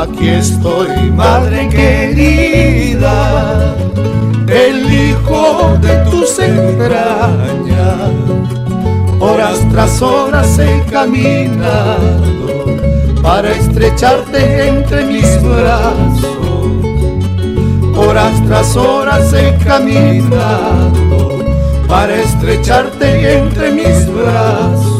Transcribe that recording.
Aquí estoy, madre querida, el hijo de tus entrañas. Horas tras horas he caminado para estrecharte entre mis brazos. Horas tras horas he caminado para estrecharte entre mis brazos.